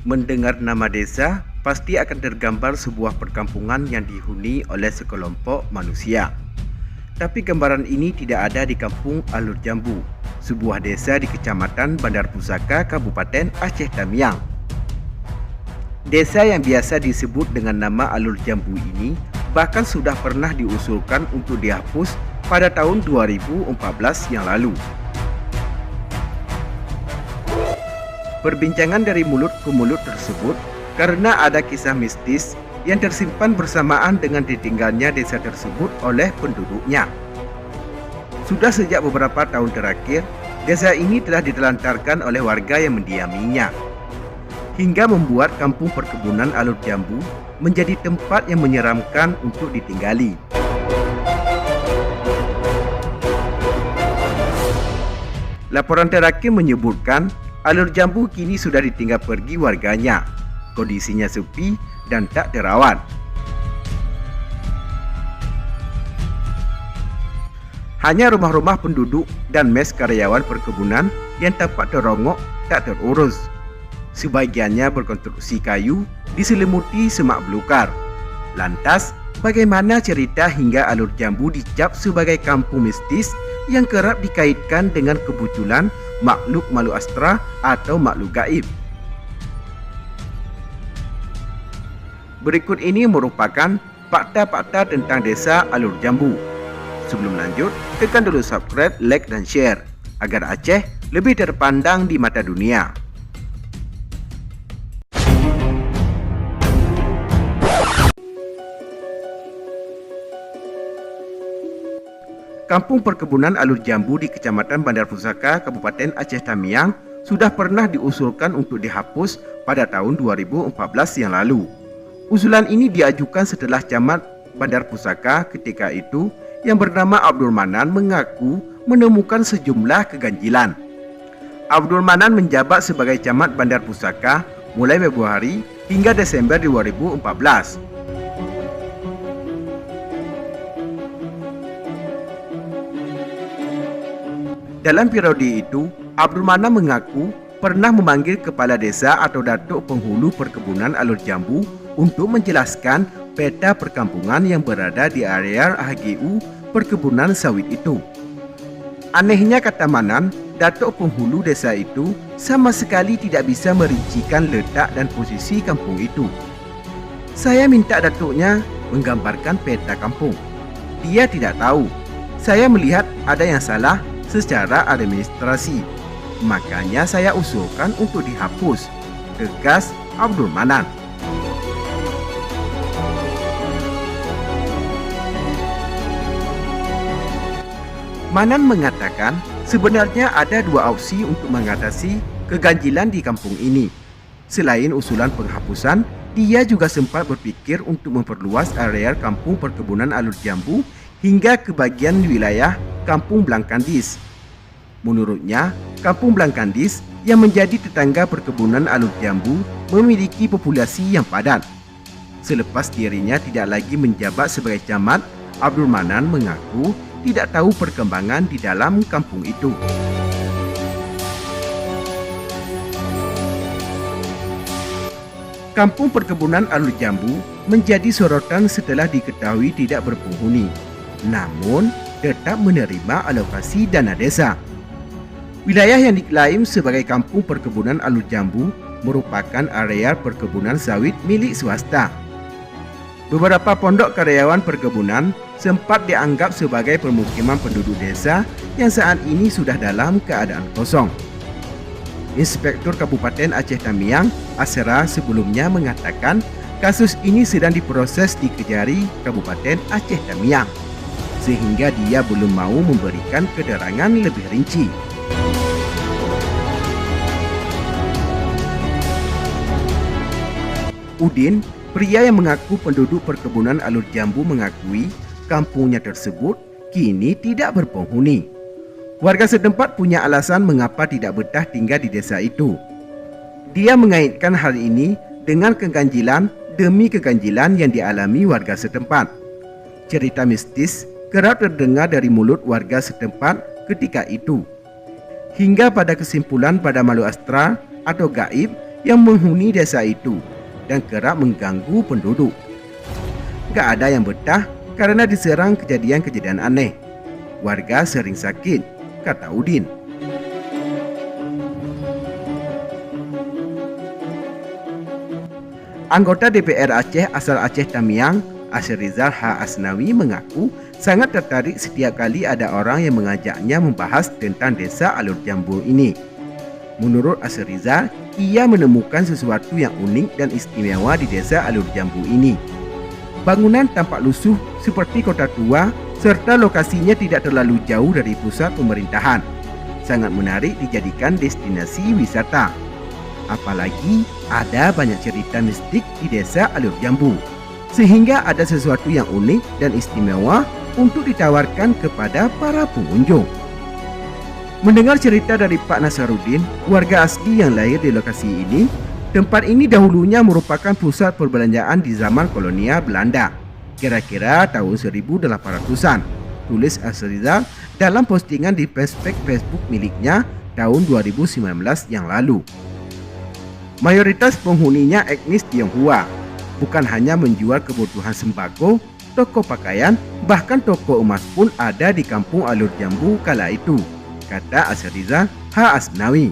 Mendengar nama desa, pasti akan tergambar sebuah perkampungan yang dihuni oleh sekelompok manusia. Tapi gambaran ini tidak ada di kampung Alur Jambu, sebuah desa di Kecamatan Bandar Pusaka, Kabupaten Aceh Tamiang. Desa yang biasa disebut dengan nama Alur Jambu ini bahkan sudah pernah diusulkan untuk dihapus pada tahun 2014 yang lalu. Perbincangan dari mulut ke mulut tersebut karena ada kisah mistis yang tersimpan bersamaan dengan ditinggalnya desa tersebut oleh penduduknya. Sudah sejak beberapa tahun terakhir, desa ini telah ditelantarkan oleh warga yang mendiaminya, hingga membuat kampung perkebunan Alur Jambu menjadi tempat yang menyeramkan untuk ditinggali. Laporan terakhir menyebutkan Alur Jambu kini sudah ditinggal pergi warganya. Kondisinya sepi dan tak terawat. Hanya rumah-rumah penduduk dan mes karyawan perkebunan yang tampak terongok tak terurus. Sebagiannya berkonstruksi kayu diselimuti semak belukar. Lantas, bagaimana cerita hingga Alur Jambu dicap sebagai kampung mistis yang kerap dikaitkan dengan kemunculan makhluk astra atau makhluk gaib? Berikut ini merupakan fakta-fakta tentang desa Alur Jambu. Sebelum lanjut, tekan dulu subscribe, like, dan share agar Aceh lebih terpandang di mata dunia. Kampung perkebunan Alur Jambu di Kecamatan Bandar Pusaka, Kabupaten Aceh Tamiang sudah pernah diusulkan untuk dihapus pada tahun 2014 yang lalu. Usulan ini diajukan setelah Camat Bandar Pusaka ketika itu yang bernama Abdul Manan mengaku menemukan sejumlah keganjilan. Abdul Manan menjabat sebagai Camat Bandar Pusaka mulai Februari hingga Desember 2014. Dalam periode itu, Abdul Manan mengaku pernah memanggil kepala desa atau datuk penghulu perkebunan Alur Jambu untuk menjelaskan peta perkampungan yang berada di area HGU perkebunan sawit itu. Anehnya, kata Manan, datuk penghulu desa itu sama sekali tidak bisa merincikan letak dan posisi kampung itu. Saya minta datuknya menggambarkan peta kampung. Dia tidak tahu. Saya melihat ada yang salah secara administrasi. Makanya saya usulkan untuk dihapus, tegas Abdul Manan. Manan mengatakan sebenarnya ada dua opsi untuk mengatasi keganjilan di kampung ini. Selain usulan penghapusan, dia juga sempat berpikir untuk memperluas area kampung perkebunan Alur Jambu hingga ke bagian wilayah Kampung Blangkandis. Menurutnya, Kampung Blangkandis yang menjadi tetangga perkebunan Alur Jambu memiliki populasi yang padat. Selepas dirinya tidak lagi menjabat sebagai camat, Abdul Manan mengaku tidak tahu perkembangan di dalam kampung itu. Kampung perkebunan Alur Jambu menjadi sorotan setelah diketahui tidak berpenghuni, namun tetap menerima alokasi dana desa. Wilayah yang diklaim sebagai kampung perkebunan Alur Jambu merupakan area perkebunan sawit milik swasta. Beberapa pondok karyawan perkebunan sempat dianggap sebagai permukiman penduduk desa yang saat ini sudah dalam keadaan kosong. Inspektur Kabupaten Aceh Tamiang, Asera, sebelumnya mengatakan kasus ini sedang diproses di Kejari, Kabupaten Aceh Tamiang, sehingga dia belum mau memberikan keterangan lebih rinci. Udin, pria yang mengaku penduduk perkebunan Alur Jambu, mengakui kampungnya tersebut kini tidak berpenghuni. Warga setempat punya alasan mengapa tidak betah tinggal di desa itu. Dia mengaitkan hal ini dengan keganjilan demi keganjilan yang dialami warga setempat. Cerita mistis kerap terdengar dari mulut warga setempat ketika itu. Hingga pada kesimpulan pada makhluk astra atau gaib yang menghuni desa itu dan kerap mengganggu penduduk. Gak ada yang betah karena diserang kejadian-kejadian aneh. Warga sering sakit, kata Udin. Anggota DPR Aceh asal Aceh Tamiang, Asrizal H. Asnawi mengaku sangat tertarik setiap kali ada orang yang mengajaknya membahas tentang desa Alur Jambu ini. Menurut Asrizal, ia menemukan sesuatu yang unik dan istimewa di desa Alur Jambu ini. Bangunan tampak lusuh seperti kota tua serta lokasinya tidak terlalu jauh dari pusat pemerintahan. Sangat menarik dijadikan destinasi wisata. Apalagi ada banyak cerita mistik di desa Alur Jambu, sehingga ada sesuatu yang unik dan istimewa untuk ditawarkan kepada para pengunjung. Mendengar cerita dari Pak Nasaruddin, warga asli yang lahir di lokasi ini, tempat ini dahulunya merupakan pusat perbelanjaan di zaman kolonial Belanda, kira-kira tahun 1800-an, tulis Asrizal dalam postingan di Facebook miliknya tahun 2019 yang lalu. Mayoritas penghuninya etnis Tionghoa, bukan hanya menjual kebutuhan sembako, toko pakaian, bahkan toko emas pun ada di kampung Alur Jambu kala itu, kata Asrizal H. Asnawi.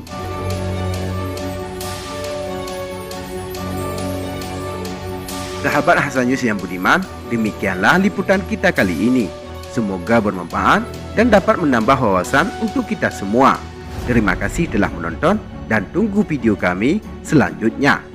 Sahabat Hasan News yang budiman, demikianlah liputan kita kali ini. Semoga bermanfaat dan dapat menambah wawasan untuk kita semua. Terima kasih telah menonton dan tunggu video kami selanjutnya.